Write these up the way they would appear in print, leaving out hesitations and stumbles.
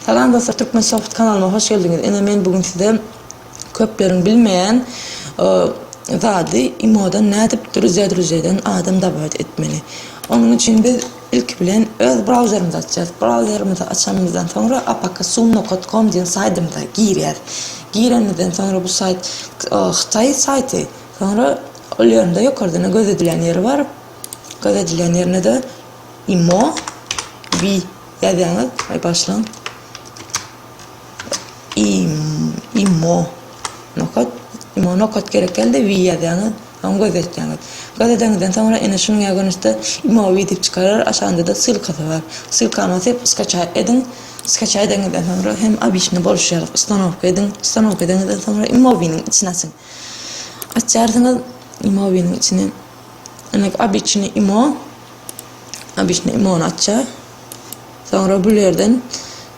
Salam dostlar, Türkmen Sohbet kanalıma hoş geldiniz. Ene men bugün size köplerin bilmeyen zady imodan nädip düzeden adam davet etmeli. Onun için biz ilk bilen öz browserimizi açacağız. Browserimizi açamızdan sonra apakasum.com diye saytımıza gireriz. Girenden sonra bu sayt Xitay sayti. Sonra o yerinde yukarıda gözetilen yeri var. Gözetilen yerine de imo vi yazıyoruz. Hay başlan. Imo nokot gerek geldi vi yazıyoruz. Onu gözeteceğiz. Gözettiğinizden sonra ene şunun yagonuşta imo vi dip çıkarır. Aşağında da sılkası var. Sılkanı atıp sketch edin. Sketch edinizden sonra hem abişini boluşarak stanok edin. Stanok edinizden sonra imo vi'nin içinesin. Açarsınız imo vi'nin içine. Enek abişini imo'nu açar. Sonra bu yerden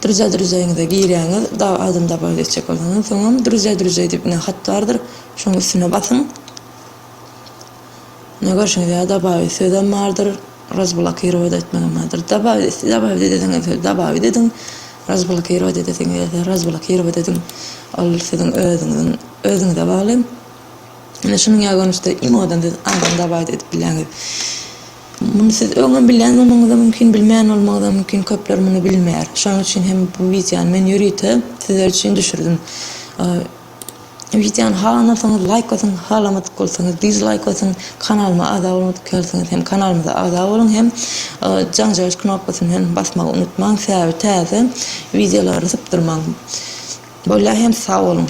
dürüze giyireniz, daha adım da böyle edecek olanız. Sonra dürüze dibine hat vardır. Şunun üstüne basın. Ne görüşünüz ya, dabavi sözüm vardır. Razbulakı iroda etmem vardır. Dabavi dedin. Razbulakı iroda dedin. Razbulakı iroda dedin. Ol sizin özünüze bağlı. Yani şunun yagonuşta imo'dan dedin. Andan dabavi edip bileniz. Bunu siz öňe bilen olmagy da mümkin, bilmeýän olmagy da mümkin, köpler bunu bilmeýär. Şoň üçin hem bu videony men ýürüýte sizler üçin düşürdim. Videony halaňyz like atın, halamadyk bolsaňyz dislike atın, kanalyma a'za bolmadyk bolsaňyz hem kanalymyza a'za bolun, hem jaňjaş knopkasyny hem basmagy unutmaň, täze videolary sypdyrmaň. Bolla hem sag bolun.